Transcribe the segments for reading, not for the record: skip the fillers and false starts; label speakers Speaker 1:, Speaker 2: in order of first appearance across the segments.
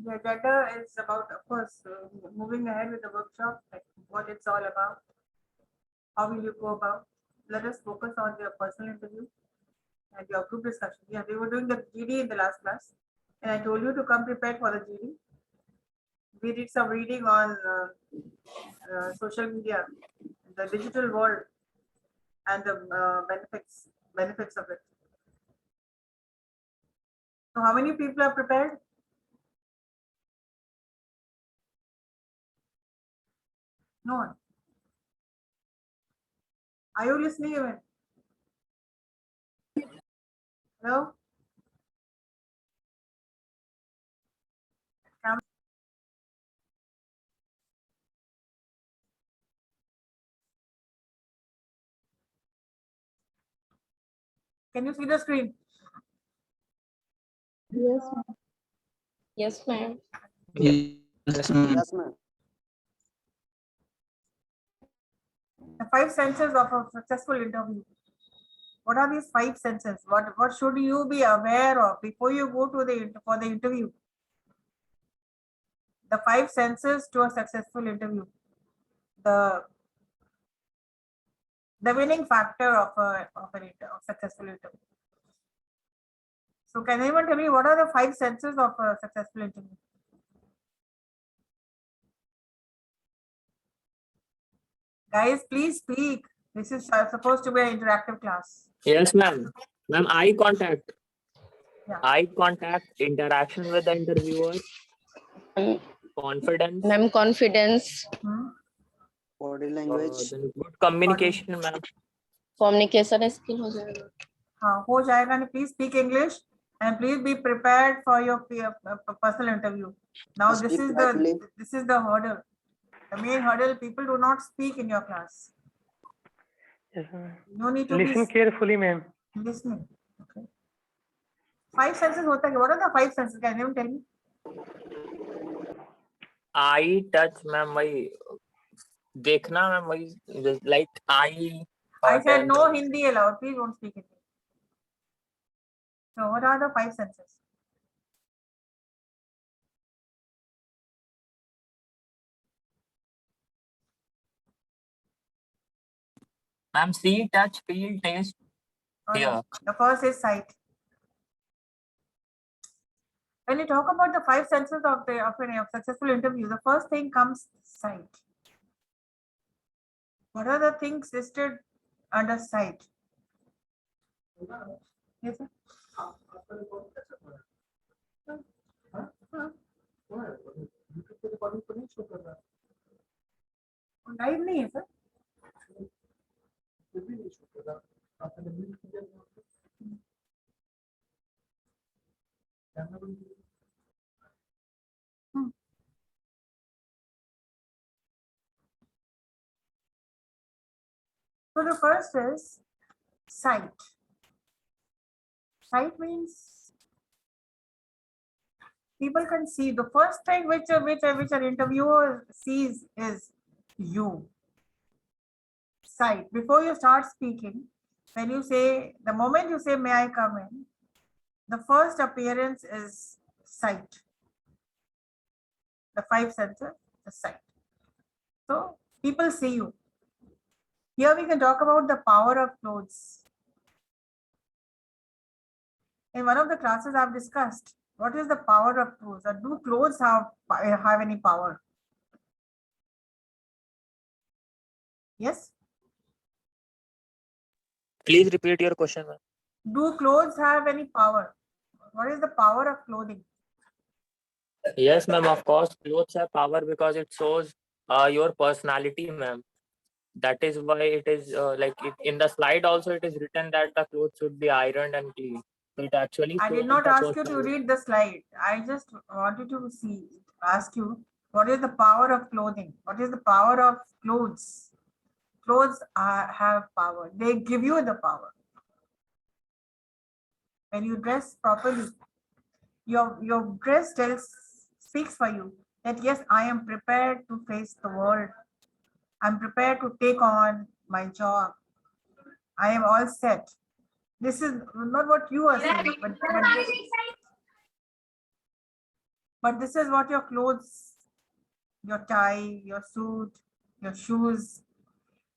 Speaker 1: The agenda is about, of course, moving ahead with the workshop, like what it's all about. How will you go about? Let us focus on your personal interview and your group discussion. Yeah, we were doing the GD in the last class, and I told you to come prepared for the GD. We did some reading on social media, the digital world, and the benefits of it. So, how many people are prepared? No one. Are you listening even? Hello? Can you see the screen?
Speaker 2: Yes, ma'am. Yes, ma'am.
Speaker 3: Yes, ma'am.
Speaker 1: The 5 senses of a successful interview. What are these 5 senses? What should you be aware of before you go to for the interview? The 5 senses to a successful interview. The winning factor of a successful interview. So can anyone tell me what are the 5 senses of a successful interview? Guys, please speak. This is supposed to be an interactive class.
Speaker 3: Yes, ma'am. Ma'am, eye contact.
Speaker 1: Yeah.
Speaker 3: Eye contact, interaction with the interviewer, confidence,
Speaker 2: Ma'am, confidence,
Speaker 4: Body language.
Speaker 3: then good communication, ma'am.
Speaker 2: communication skill हो जाएगा.
Speaker 1: हाँ, हो जाएगा. And please speak English and please be prepared for your personal interview. Now this
Speaker 4: Speak
Speaker 1: is
Speaker 4: quietly.
Speaker 1: the hurdle. The main hurdle, people do not speak in your class.
Speaker 5: Yes, ma'am.
Speaker 1: No need to
Speaker 5: Listen
Speaker 1: be
Speaker 5: carefully, ma'am.
Speaker 1: listening. Okay. 5 senses होता है. What are the 5 senses? Can you tell me?
Speaker 3: Eye touch, ma'am. वही देखना, ma'am. वही like eye.
Speaker 1: I said no Hindi allowed. Please don't speak Hindi. So what are the 5 senses?
Speaker 3: Ma'am, see, touch, feel, taste, hear.
Speaker 1: The first is sight. When you talk about the 5 senses of a successful interview, the first thing comes sight. What are the things listed under sight? Yes, sir. Live नहीं है sir. So the first is sight. Sight means people can see. The first thing which an interviewer sees is you. Sight. Before you start speaking, when you say, the moment you say, may I come in, the first appearance is sight. The 5 senses, the sight. So people see you. Here we can talk about the power of clothes. In one of the classes I've discussed, what is the power of clothes? Or do clothes have any power? Yes?
Speaker 3: Please repeat your question, ma'am.
Speaker 1: Do clothes have any power? What is the power of clothing?
Speaker 3: Yes, ma'am. Of course, clothes have power because it shows your personality, ma'am. That is why it is in the slide also it is written that the clothes should be ironed and clean. So it actually.
Speaker 1: I did not ask you to read the slide. I just wanted to ask you, what is the power of clothing? What is the power of clothes? Clothes have power. They give you the power. When you dress properly, your dress speaks for you that yes, I am prepared to face the world. I'm prepared to take on my job. I am all set. This is not what you are saying, but But this is what your clothes, your tie, your suit, your shoes,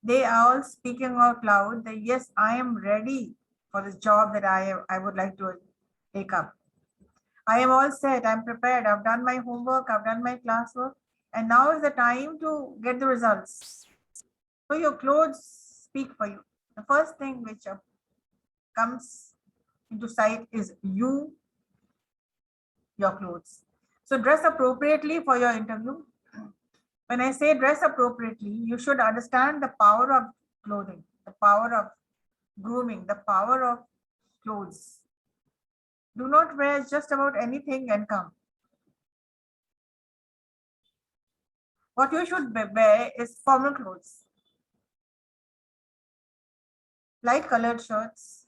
Speaker 1: they are all speaking out loud that yes, I am ready for this job that I would like to take up. I am all set, I'm prepared, I've done my homework, I've done my classwork, and now is the time to get the results. So your clothes speak for you. The first thing which comes into sight is you, your clothes. So dress appropriately for your interview. When I say dress appropriately, you should understand the power of clothing, the power of grooming, the power of clothes. Do not wear just about anything and come. What you should wear is formal clothes, light colored shirts,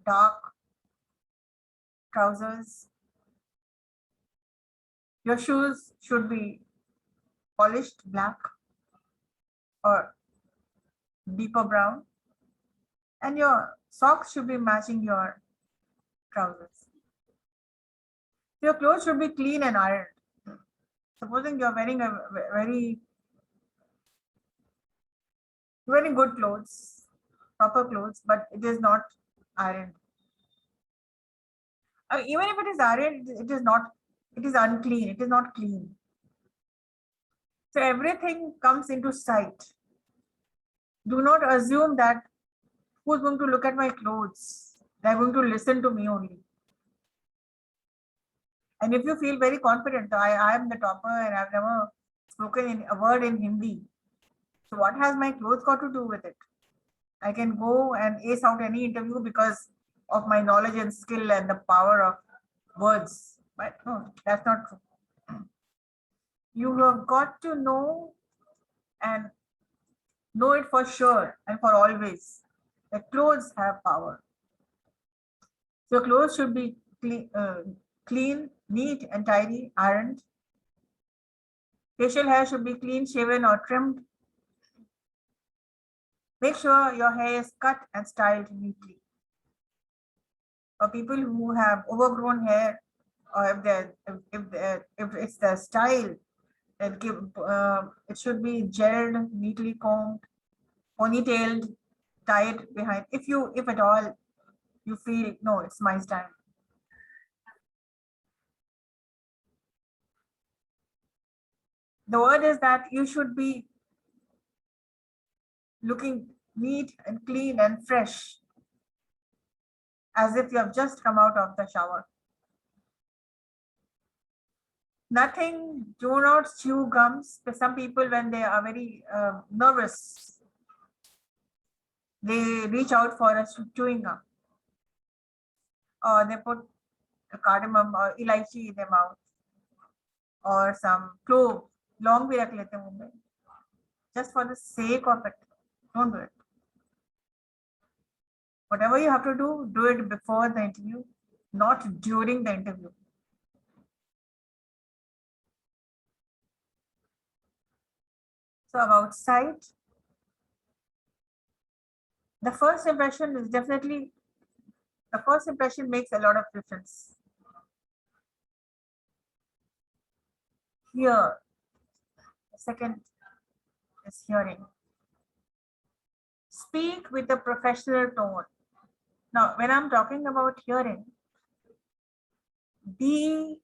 Speaker 1: dark trousers. Your shoes should be polished black or deeper brown, and your socks should be matching your trousers. Your clothes should be clean and ironed. Supposing you're wearing a very good clothes, proper clothes, but it is not ironed. Even if it is ironed, it is not, it is unclean, it is not clean. So everything comes into sight. Do not assume that who's going to look at my clothes? They're going to listen to me only. And if you feel very confident, I am the topper and I've never spoken a word in Hindi. So what has my clothes got to do with it? I can go and ace out any interview because of my knowledge and skill and the power of words. But no, that's not true. You have got to know and know it for sure and for always that clothes have power. So clothes should be clean, neat and tidy, ironed. Facial hair should be clean shaven or trimmed. Make sure your hair is cut and styled neatly. For people who have overgrown hair, or if it's the style, then it should be gelled, neatly combed, ponytailed, tied behind. If at all you feel no, it's my style. The word is that you should be looking neat and clean and fresh, as if you have just come out of the shower. Nothing, do not chew gums. Some people, when they are very nervous, they reach out for a chewing gum. Or they put a cardamom or elaichi in their mouth. Or some clove, long bhi rakh lete hoonge. Just for the sake of it, don't do it. Whatever you have to do it before the interview, not during the interview. So about sight, the first impression is definitely, the first impression makes a lot of difference. Here, the second is hearing. Speak with a professional tone. Now, when I'm talking about hearing, be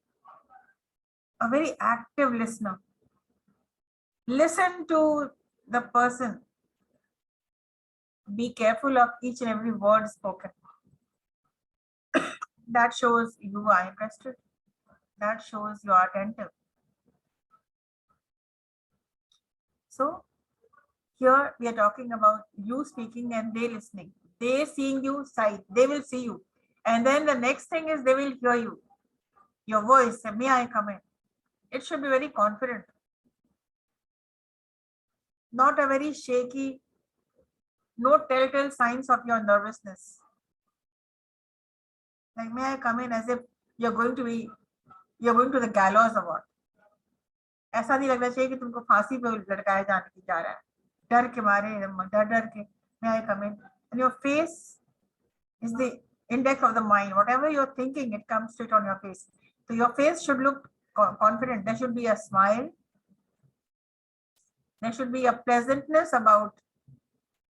Speaker 1: a very active listener. Listen to the person. Be careful of each and every word spoken. That shows you are interested. That shows you are attentive. So here we are talking about you speaking and they listening. They seeing you sight. They will see you. And then the next thing is they will hear you. Your voice, may I come in? It should be very confident. Not a very shaky, no telltale signs of your nervousness. Like, may I come in, as if you're going to the gallows or what? ऐसा नहीं लगना चाहिए कि तुमको फांसी पे लटकाया जाने की जा रहा है, डर के मारे, डर के. May I come in? And your face is the index of the mind. Whatever you're thinking, it comes straight on your face. So your face should look confident. There should be a smile. There should be a pleasantness about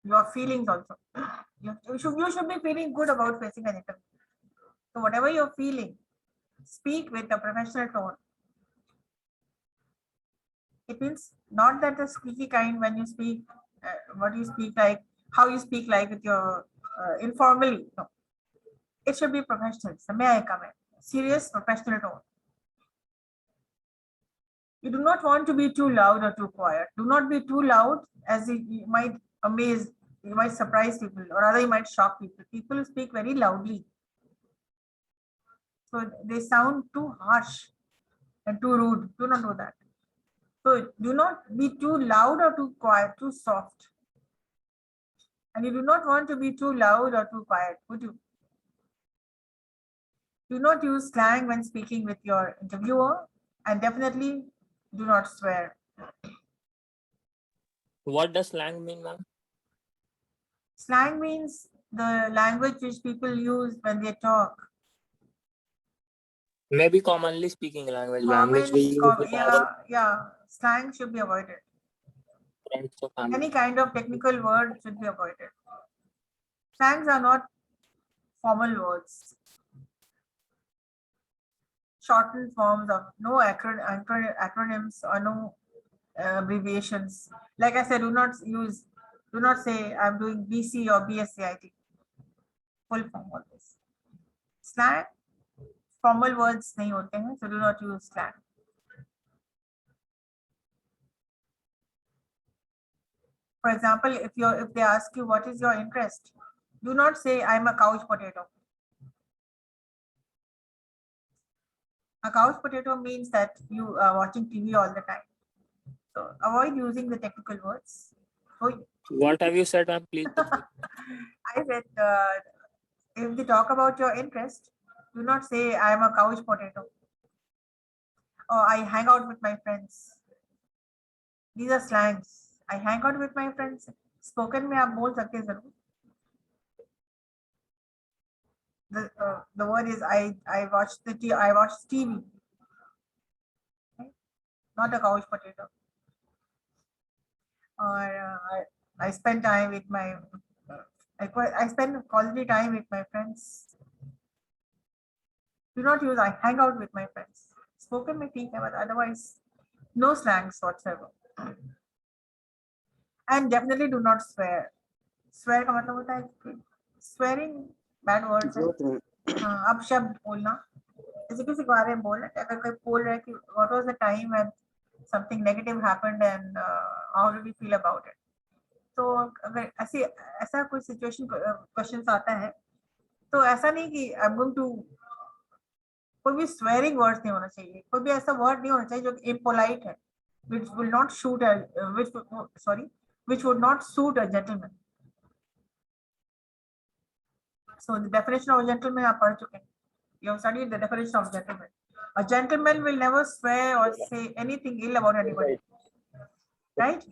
Speaker 1: your feelings also. You should be feeling good about facing an interview. So whatever you're feeling, speak with a professional tone. It means not that the squeaky kind when you speak, what you speak like, how you speak like with your informally. No, it should be professional. So may I come in? Serious professional tone. You do not want to be too loud or too quiet. Do not be too loud, as you might amaze, you might surprise people, or rather you might shock people. People speak very loudly, so they sound too harsh and too rude. Do not do that. So do not be too loud or too quiet, too soft. And you do not want to be too loud or too quiet, would you? Do not use slang when speaking with your interviewer, and definitely do not swear.
Speaker 3: What does slang mean, ma'am?
Speaker 1: Slang means the language which people use when they talk.
Speaker 3: Maybe commonly speaking language, ma'am, which we use with our
Speaker 1: Yeah, slang should be avoided.
Speaker 3: friends or family.
Speaker 1: Any kind of technical word should be avoided. Slangs are not formal words. Shortened forms of no acronyms or no abbreviations. Like I said, do not say I'm doing BC or BSCIT. Full form always. Slang, formal words nahi hote hain, so do not use slang. For example, if they ask you what is your interest, do not say I'm a couch potato. A couch potato means that you are watching TV all the time. So avoid using the technical words. So
Speaker 3: What have you said, ma'am? Please.
Speaker 1: I said, if they talk about your interest, do not say I am a couch potato or I hang out with my friends. These are slangs. I hang out with my friends. Spoken में आप बोल सकते हैं जरूर. The word is I watch TV. Okay? Not a couch potato. Or I spend time with my I spend quality time with my friends. Do not use I hang out with my friends. Spoken में ठीक है, but otherwise no slangs whatsoever. And definitely do not swear. Swear का मतलब होता है swearing bad words है. अब शब्द बोलना जैसे किसी के बारे में बोलना अगर कोई बोल रहा है कि what was the time when something negative happened and how did you feel about it. तो अगर ऐसा कोई सिचुएशन क्वेश्चन आता है तो ऐसा नहीं कि आई एम गोइंग टू कोई भी स्वेरिंग वर्ड नहीं होना चाहिए, कोई भी ऐसा वर्ड नहीं होना चाहिए जो इम्पोलाइट है, which will not suit which would not suit a gentleman. So the definition of a gentleman आप पढ़ चुके हैं. You have studied the definition of gentleman. A gentleman will never swear or say anything ill about anybody. Right?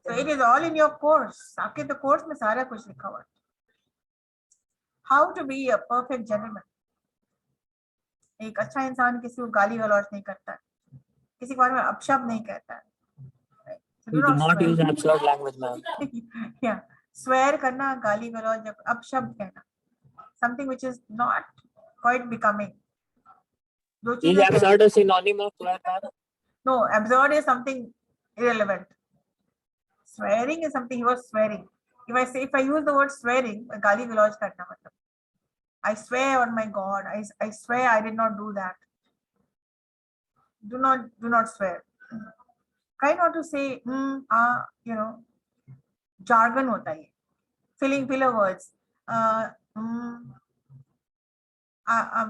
Speaker 1: So it is all in your course. आपके तो course में सारा कुछ लिखा हुआ है. How to be a perfect gentleman. एक अच्छा इंसान किसी को गाली गलौज नहीं करता है, किसी के बारे में अपशब्द नहीं कहता है.
Speaker 3: We do not use absolute language, ma'am.
Speaker 1: Yeah, swear करना, गाली गलौज, अपशब्द कहना, something which is not quite becoming. दो
Speaker 3: Is
Speaker 1: चीजें
Speaker 3: absurd a synonym of swear, ma'am?
Speaker 1: No, absurd is something irrelevant. Swearing is something he was swearing. If I use the word swearing, गाली गलौज करना मतलब. I swear on my God. I swear I did not do that. Do not swear. Try not to say jargon होता है. Filler words. I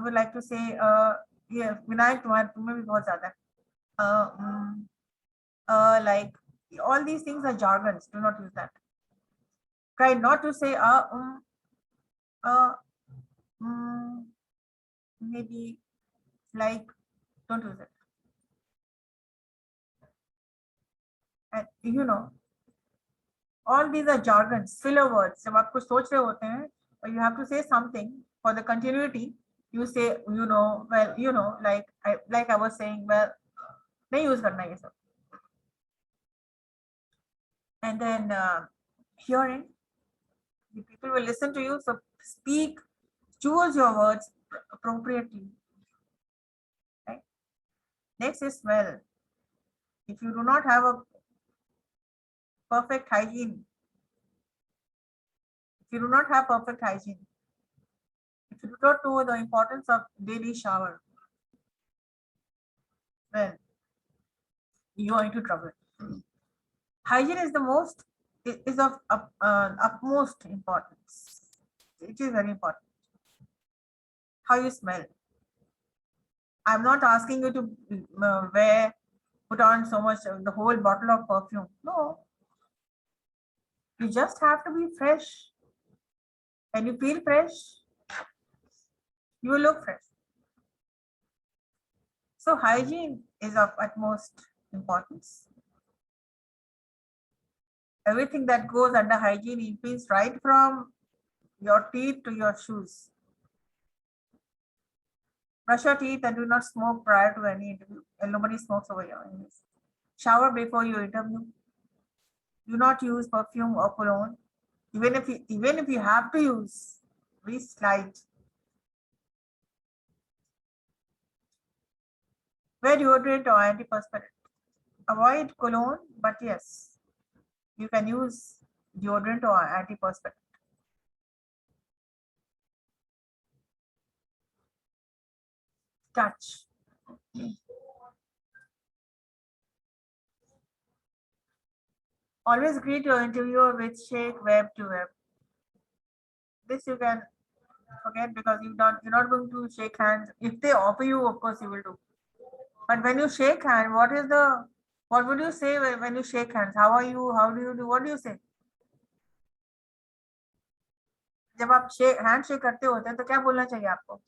Speaker 1: would like to say yeah, Vinayak तुम्हें भी बहुत ज्यादा like all these things are jargons. Do not use that. Try not to say maybe like, don't use it. And all these are jargons, filler words. जब आप कुछ सोच रहे होते हैं, or you have to say something for the continuity, You say, well, like I was saying, well, नहीं use करना ये सब. And then hearing, the people will listen to you, so speak, choose your words appropriately. Right? Next is smell. If you do not have a perfect hygiene, if you do not know the importance of daily shower, well, you are into trouble. Hygiene is of utmost importance. It is very important. How you smell. I'm not asking you to put on so much, the whole bottle of perfume. No. You just have to be fresh. When you feel fresh, you will look fresh. So hygiene is of utmost importance. Everything that goes under hygiene, it means right from your teeth to your shoes. Brush your teeth and do not smoke prior to any interview. And nobody smokes over here. Shower before you interview. Do not use perfume or cologne. Even if you have to use, be slight. Wear deodorant or antiperspirant. Avoid cologne, but yes, you can use deodorant or antiperspirant. Touch. Always greet your interviewer with shake web to web. This you can forget because you're not going to shake hands. If they offer you, of course you will do. But when you shake hand, what would you say when you shake hands? How are you? How do you do? What do you say? जब आप hand shake करते होते हैं तो क्या बोलना चाहिए आपको?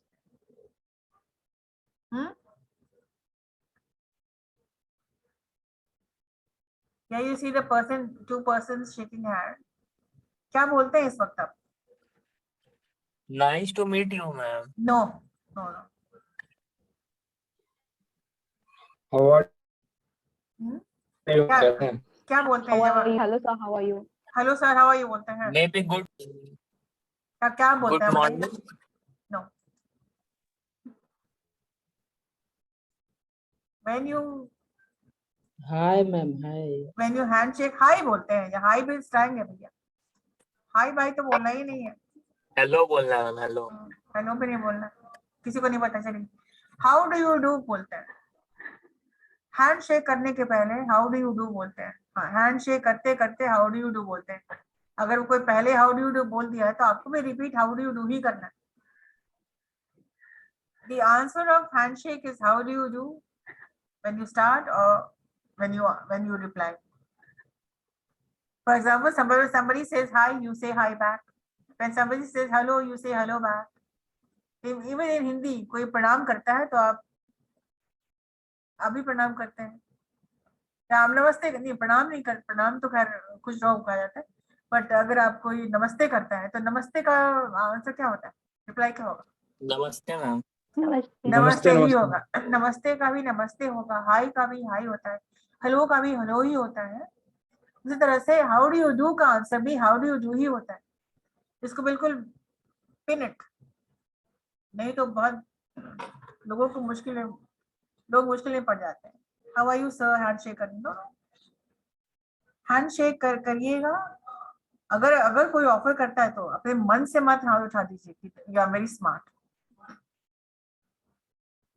Speaker 1: Yeah, you see the two persons shaking hand. क्या बोलते हैं इस वक्त आप?
Speaker 3: Nice to meet you, ma'am.
Speaker 1: No.
Speaker 6: How are
Speaker 1: Hmm?
Speaker 6: you?
Speaker 1: क्या बोलते हैं?
Speaker 2: Hello sir, how are you?
Speaker 1: Hello sir, how are you बोलते हैं?
Speaker 3: Maybe good.
Speaker 1: क्या बोलते हैं?
Speaker 3: Good morning.
Speaker 1: No. When you
Speaker 7: Hi ma'am, hi.
Speaker 1: when you handshake, hi बोलते हैं. या hi भी स्टाइल है भैया. Hi भाई तो बोलना ही नहीं है.
Speaker 3: Hello बोलना है, hello.
Speaker 1: Hello भी नहीं बोलना. किसी को नहीं पता चलेगी. How do you do बोलते हैं. हैंड शेक करने के पहले हाउ डू यू डू बोलते हैं. हाँ, हैंड शेक करते करते हाउ डू यू डू बोलते हैं. अगर कोई पहले हाउ डू यू डू बोल दिया है तो आपको भी repeat how do you do he करना है. The answer of handshake is how do you do when you start or when you reply. For example, somebody says hi, you say hi back. When somebody says hello, you say hello back. Even in Hindi, कोई प्रणाम करता है तो आप अभी प्रणाम करते हैं. राम नमस्ते नहीं, प्रणाम तो खैर कुछ लोग कहा जाता है. बट अगर आप कोई नमस्ते करता है तो नमस्ते का आंसर क्या होता है? रिप्लाई क्या होगा?
Speaker 3: नमस्ते मैम.
Speaker 1: नमस्ते ही होगा. नमस्ते का भी नमस्ते होगा, हाई का भी हाई होता है, हेलो का भी हेलो ही होता है. उसी तरह से हाउ डू यू डू का आंसर भी how do you do he होता है. इसको बिल्कुल पिन इट, नहीं तो बहुत लोगों को लोग मुश्किल में पड़ जाते हैं. How are you sir, handshake करनी. नो, हैंडशेक करिएगा. अगर कोई ऑफर करता है तो अपने मन से मत हाथ उठा दीजिए, you are very smart.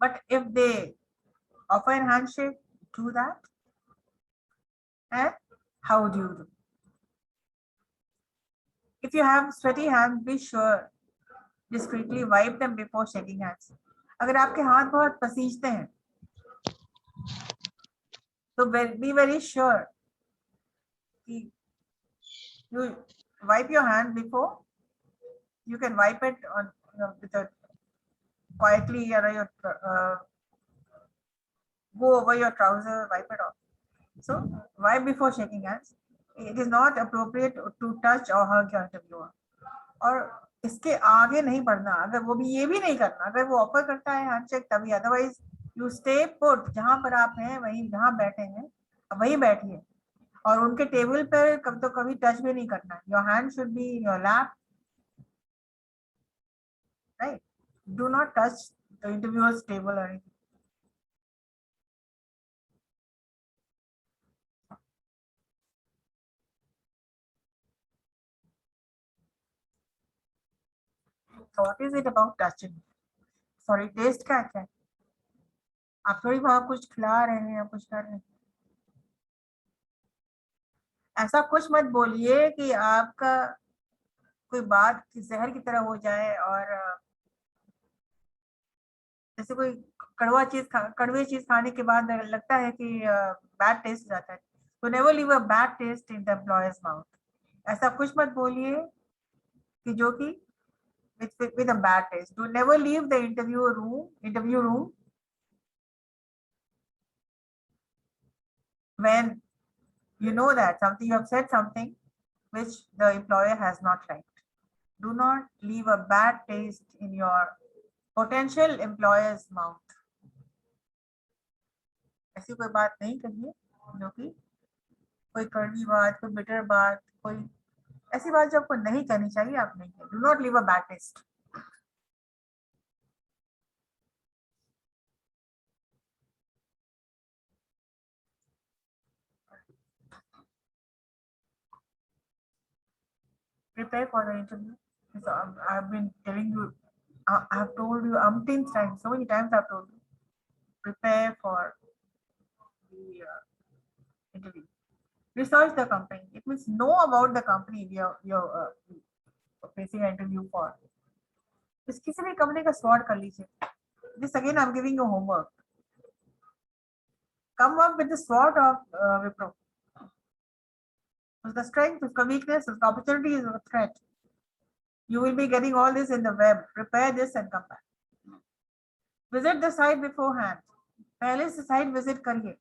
Speaker 1: But if they offer an handshake, do that. And how do you do. If you have sweaty hands, be sure discreetly wipe them before shaking hands. अगर आपके हाथ बहुत पसीजते हैं तो be very sure you wipe your hand before. You can wipe it on with a quietly, or go over your trouser, wipe it off. So wipe before shaking hands. It is not appropriate to touch or hug your interviewer. और इसके आगे नहीं बढ़ना, अगर वो भी ये भी नहीं करना, अगर वो ऑफर करता है हैंडशेक तभी, अदरवाइज यू स्टे पुट, जहां पर आप हैं वहीं जहां बैठे हैं वहीं बैठिए, और उनके टेबल पर कभी तो कभी टच भी नहीं करना, your hand should be in your lap, right, do not touch the interviewer's table और so what is it about touching? Sorry, test क्या है? आप थोड़ी वहां कुछ खिला रहे हैं या कुछ कर रहे हैं, ऐसा कुछ मत बोलिए कि आपका कोई बात जहर की तरह हो जाए, और जैसे कोई कड़वे चीज खाने के बाद लगता है कि बैड टेस्ट जाता है, तो never leave a bad taste in the employers mouth, ऐसा कुछ मत बोलिए कि जो कि with a bad taste. Do never leave the interview room when you know that you have said something which the employer has not liked. Do not leave a bad taste in your potential employer's mouth. ऐसी कोई बात नहीं कहिए जो कि कोई कड़वी बात, कोई बिटर बात, कोई ऐसी बात जो आपको नहीं कहनी चाहिए, आप नहीं कहिए. Do not leave a bad taste. Prepare for the interview. So I've been telling you, I have told you umpteen times, so many times I've told you, prepare for the interview. Research the company. It means know about the company you're facing an interview for. इस किसी भी company का SWOT कर लीजिए. This again I'm giving you homework. Come up with the SWOT of Wipro. The strength, the weakness, the opportunity is a threat. You will be getting all this in the web. Prepare this and come back. Visit the site beforehand. पहले से site visit करिए.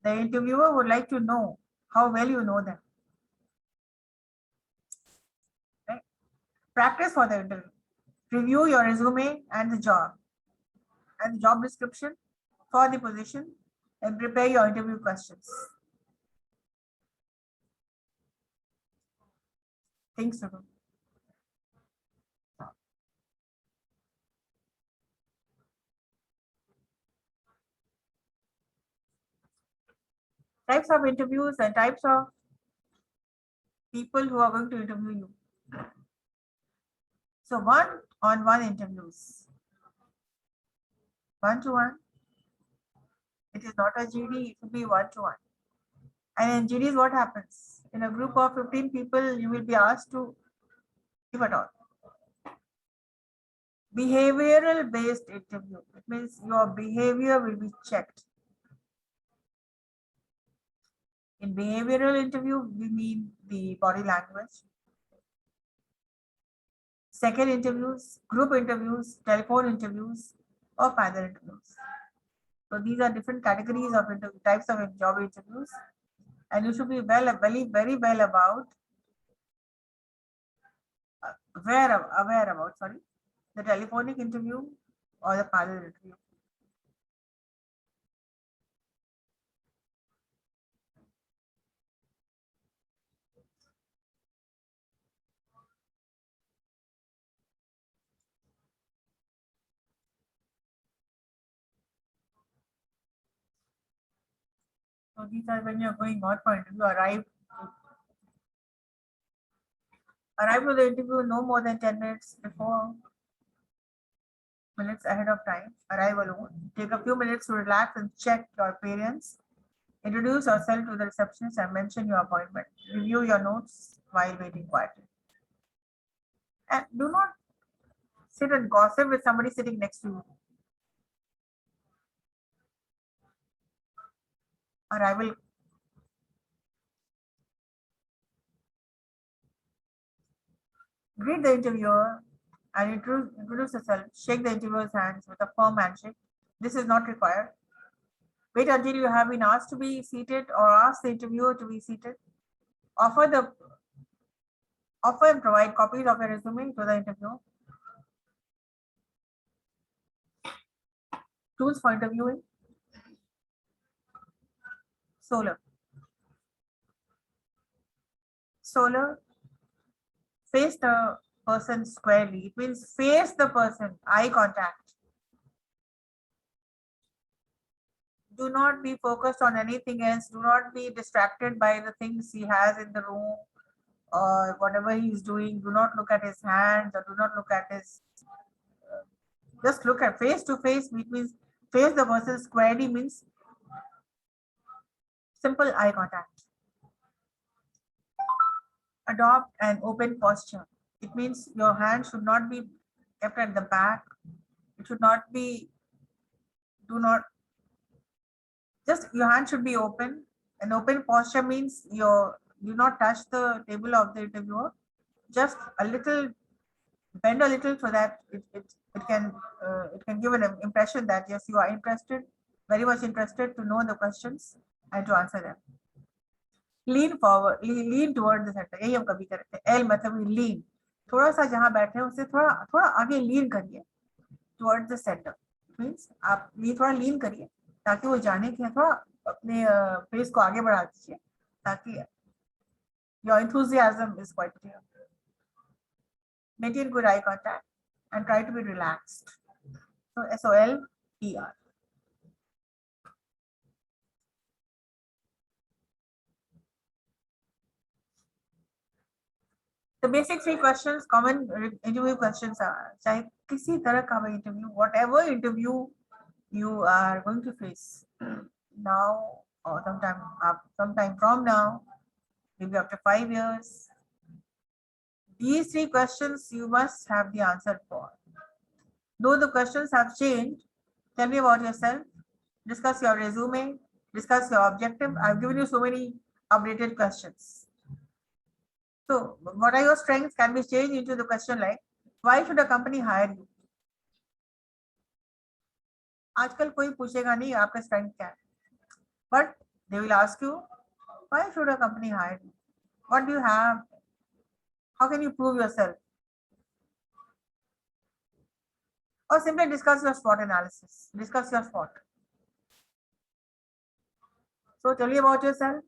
Speaker 1: The interviewer would like to know how well you know them. Right? Practice for the interview. Review your resume and the job description for the position, and prepare your interview questions. Things to do. Types of interviews and types of people who are going to interview you. So one-on-one interviews. One-to-one. It is not a GD, it will be one-to-one. And in GDs, what happens? In a group of 15 people, you will be asked to give a talk. Behavioral based interview. It means your behavior will be checked. In behavioral interview, we mean the body language. Second interviews, group interviews, telephone interviews, or panel interviews. So these are different categories of types of job interviews, and you should be very well about aware about the telephonic interview or the panel interview. So these are when you're going out for interview, arrive to the interview no more than 10 minutes ahead of time. Arrive alone. Take a few minutes to relax and check your appearance. Introduce yourself to the receptionist and mention your appointment. Review your notes while waiting quietly. And do not sit and gossip with somebody sitting next to you. Arrival. Greet the interviewer and introduce yourself. Shake the interviewer's hands with a firm handshake. This is not required. Wait until you have been asked to be seated or ask the interviewer to be seated. Offer the Offer and provide copies of your resume to the interviewer. Tools for interviewing. Solar. Solar. Face the person squarely. It means face the person, eye contact. Do not be focused on anything else. Do not be distracted by the things he has in the room or whatever he is doing. Do not look at his hands or do not look at his. Just look at face to face, which means face the person squarely means simple eye contact. Adopt an open posture. It means your hand should not be kept at the back. It should not be, do not, just your hand should be open. An open posture means your, do not touch the table of the interviewer. Just a little, bend a little so that it can give an impression that yes, you are interested, very much interested to know the questions and to answer them. Lean forward, lean toward the center. यही हम कभी करते हैं. L मतलब lean. थोड़ा सा जहाँ बैठे हैं उससे थोड़ा थोड़ा आगे lean करिए towards the center. Means आप ये थोड़ा lean करिए ताकि वो जाने के थोड़ा अपने फेस को आगे बढ़ा दीजिए ताकि your enthusiasm is quite clear. Maintain good eye contact and try to be relaxed. So SOLER. The basic 3 questions, common interview questions are, चाहे किसी तरह का भी interview, whatever interview you are going to face now or sometime from now, maybe after 5 years, these 3 questions you must have the answer for. Though the questions have changed, tell me about yourself, discuss your resume, discuss your objective. I've given you so many updated questions. So what are your strengths can be changed into the question like, why should a company hire you? आजकल कोई पूछेगा नहीं आपका strength क्या है, but they will ask you, why should a company hire you? What do you have? How can you prove yourself? Or simply discuss your SWOT analysis. Discuss your SWOT. So tell me about yourself.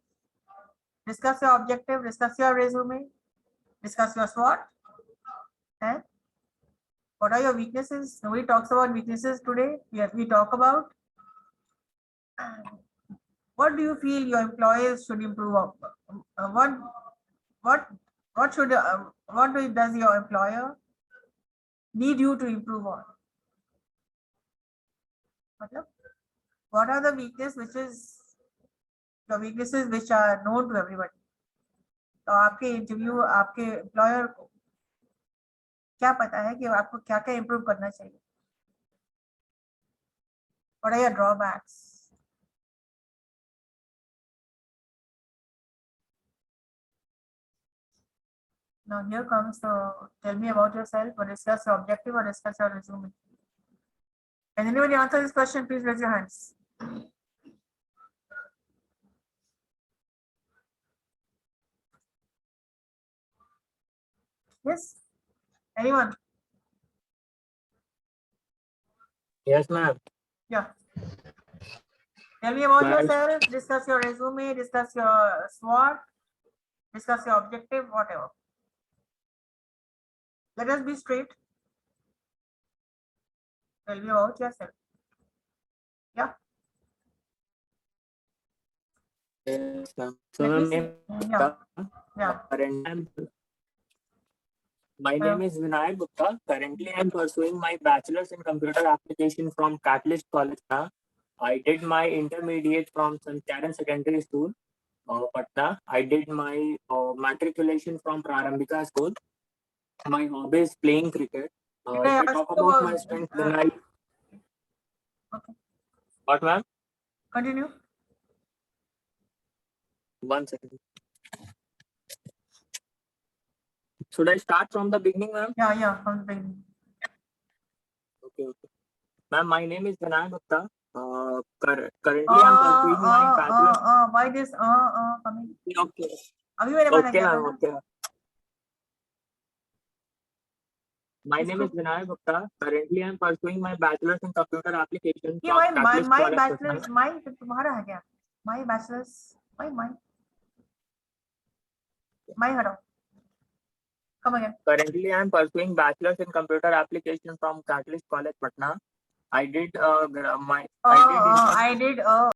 Speaker 1: Discuss your objective, discuss your resume, discuss your SWOT, and what are your weaknesses? Nobody talks about weaknesses today. We talk about what do you feel your employees should improve on? Does your employer need you to improve on? What are the weaknesses which are known to everybody? तो आपके interview आपके employer को क्या पता है कि आपको क्या क्या इम्प्रूव करना चाहिए? What are your drawbacks? Now here comes the tell me about yourself or discuss your objective or discuss your resume. Can anybody answer this question? Please raise your hands. Yes? Anyone?
Speaker 3: Yes, ma'am.
Speaker 1: Yeah. Tell me about
Speaker 3: Ma'am.
Speaker 1: yourself, discuss your resume, discuss your SWOT, discuss your objective, whatever. Let us be straight. Tell me about yourself. Yeah.
Speaker 3: Yes, ma'am. So,
Speaker 1: Let me
Speaker 3: ma'am,
Speaker 1: see. Yeah.
Speaker 3: My name is Vinay Gupta. Currently, I am pursuing my bachelor's in computer application from Catalyst College. I did my intermediate from St. Karen Secondary School, Patna. I did my matriculation from Prarambika School. My hobby is playing cricket. If I talk about my strength, then I.
Speaker 1: Okay.
Speaker 3: What, ma'am?
Speaker 1: Continue.
Speaker 3: 1 second. Should I start from the beginning, ma'am?
Speaker 1: Yeah, from the beginning.
Speaker 3: Okay. Ma'am, my name is Vinay Gupta. Currently, I'm pursuing my bachelor's.
Speaker 1: Why this coming?
Speaker 3: Okay.
Speaker 1: अभी मैंने मना
Speaker 3: Okay,
Speaker 1: किया था
Speaker 3: ma'am.
Speaker 1: ना?
Speaker 3: Okay. My name is Vinay Gupta. Currently, I am pursuing my bachelor's in computer application
Speaker 1: ये
Speaker 3: from
Speaker 1: my
Speaker 3: Catalyst College,
Speaker 1: bachelor's
Speaker 3: Patna.
Speaker 1: my तुम्हारा है क्या? My bachelor's my हटाओ. Come again.
Speaker 3: Currently, I am pursuing bachelor's in computer application from Catalyst College, Patna. I did my I did
Speaker 1: I did